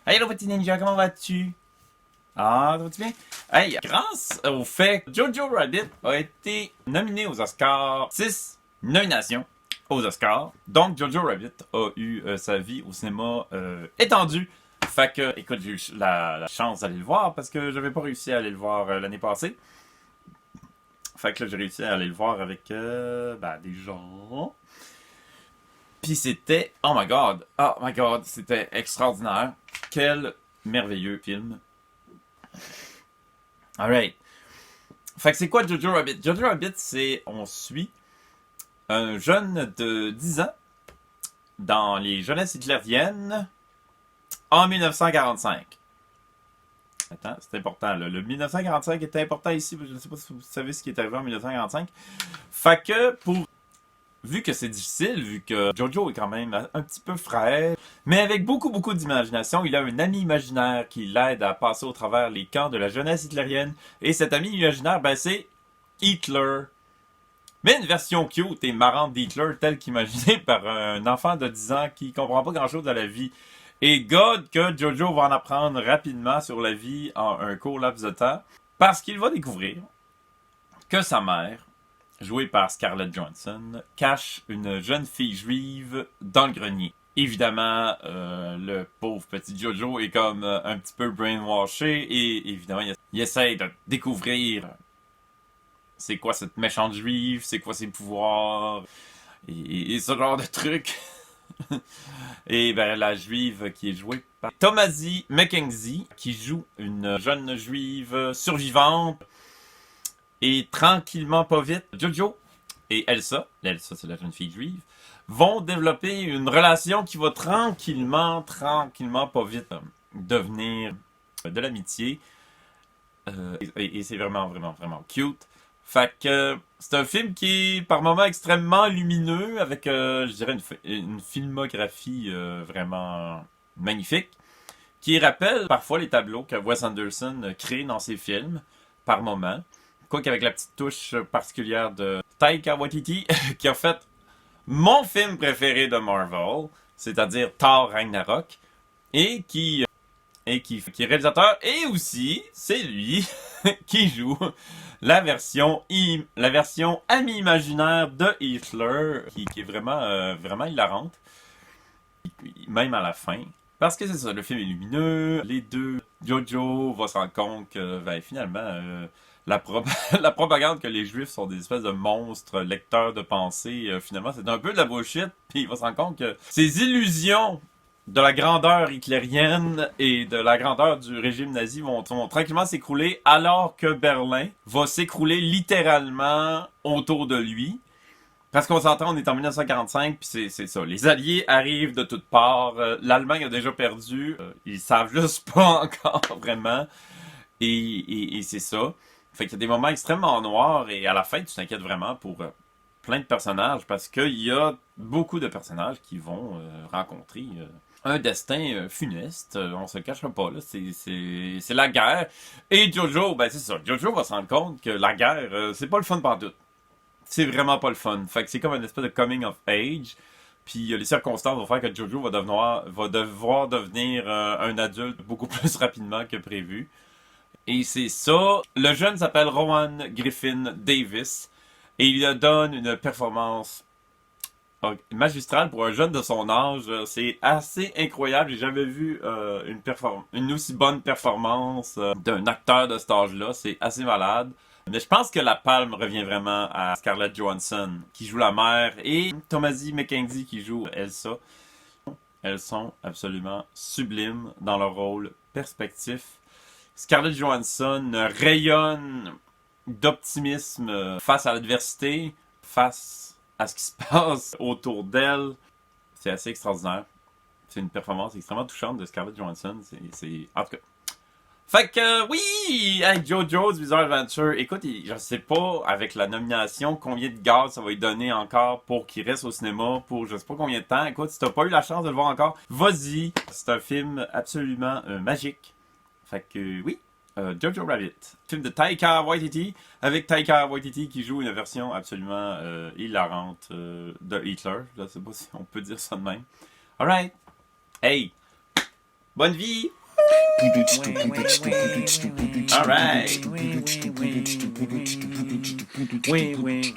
Hey, le petit ninja, comment vas-tu? Ah, ça va-tu bien? Hey, grâce au fait que Jojo Rabbit a été nominé aux Oscars, 6 nominations aux Oscars. Donc, Jojo Rabbit a eu sa vie au cinéma étendue. Fait que, écoute, j'ai eu la chance d'aller le voir parce que j'avais pas réussi à aller le voir l'année passée. Fait que là, j'ai réussi à aller le voir avec des gens. Puis c'était, oh my god, c'était extraordinaire. Quel merveilleux film. Alright. Fait que c'est quoi Jojo Rabbit? Jojo Rabbit, c'est, on suit un jeune de 10 ans dans les jeunesses hitlériennes en 1945. Attends, c'est important là. Le 1945 est important ici, je ne sais pas si vous savez ce qui est arrivé en 1945. Fait que vu que c'est difficile, vu que Jojo est quand même un petit peu frère, mais avec beaucoup d'imagination, il a un ami imaginaire qui l'aide à passer au travers les camps de la jeunesse hitlérienne. Et cet ami imaginaire, ben c'est Hitler. Mais une version cute et marrante d'Hitler telle qu'imaginée par un enfant de 10 ans qui comprend pas grand chose à la vie. Et God que Jojo va en apprendre rapidement sur la vie en un court laps de temps, parce qu'il va découvrir que sa mère, jouée par Scarlett Johansson, cache une jeune fille juive dans le grenier. Évidemment, le pauvre petit Jojo est comme un petit peu brainwashé et évidemment, il essaie de découvrir c'est quoi cette méchante juive, c'est quoi ses pouvoirs et ce genre de trucs. Et ben la juive qui est jouée par Thomasie McKenzie, qui joue une jeune juive survivante. Et tranquillement, pas vite, Jojo et Elsa c'est la jeune fille juive, vont développer une relation qui va tranquillement, pas vite, devenir de l'amitié. Et c'est vraiment cute. Fait que c'est un film qui est par moments extrêmement lumineux, avec, je dirais, une filmographie vraiment magnifique, qui rappelle parfois les tableaux que Wes Anderson crée dans ses films, par moments. Quoique avec la petite touche particulière de Taika Waititi, qui a fait mon film préféré de Marvel, c'est-à-dire Thor Ragnarok, et qui est réalisateur, et aussi, c'est lui qui joue la version ami imaginaire de Hitler, qui est vraiment hilarante, même à la fin. Parce que c'est ça, le film est lumineux, les deux, Jojo va se rendre compte que finalement, la propagande que les juifs sont des espèces de monstres lecteurs de pensée, finalement c'est un peu de la bullshit, puis il va se rendre compte que ces illusions de la grandeur hitlérienne et de la grandeur du régime nazi vont tranquillement s'écrouler, alors que Berlin va s'écrouler littéralement autour de lui. Parce qu'on s'entend, on est en 1945, puis c'est ça. Les Alliés arrivent de toutes parts. L'Allemagne a déjà perdu. Ils savent juste pas encore vraiment. Et c'est ça. Fait qu'il y a des moments extrêmement noirs, et à la fin, tu t'inquiètes vraiment pour plein de personnages, parce qu'il y a beaucoup de personnages qui vont rencontrer un destin funeste. On se le cachera pas, là. C'est la guerre. Et Jojo, ben c'est ça. Jojo va se rendre compte que la guerre, c'est pas le fun pantoute. C'est vraiment pas le fun. Fait que c'est comme une espèce de coming of age. Puis les circonstances vont faire que Jojo va devoir devenir un adulte beaucoup plus rapidement que prévu. Et c'est ça. Le jeune s'appelle Rowan Griffin Davis. Et il donne une performance magistrale pour un jeune de son âge. C'est assez incroyable. J'ai jamais vu une aussi bonne performance d'un acteur de cet âge-là. C'est assez malade. Mais je pense que la palme revient vraiment à Scarlett Johansson, qui joue la mère, et Thomasie McKenzie, qui joue Elsa. Elles sont absolument sublimes dans leur rôle perspectif. Scarlett Johansson rayonne d'optimisme face à l'adversité, face à ce qui se passe autour d'elle. C'est assez extraordinaire. C'est une performance extrêmement touchante de Scarlett Johansson. En tout cas. Fait que oui, avec JoJo's Bizarre Adventure, écoute, je sais pas avec la nomination combien de gaz ça va lui donner encore pour qu'il reste au cinéma pour je sais pas combien de temps. Écoute, si t'as pas eu la chance de le voir encore, vas-y. C'est un film absolument magique. Fait que oui, Jojo Rabbit, film de Taika Waititi, avec Taika Waititi qui joue une version absolument hilarante de Hitler. Je sais pas si on peut dire ça de même. Alright, hey, Bonne vie! Alright! Oui, oui, oui, oui, oui, oui.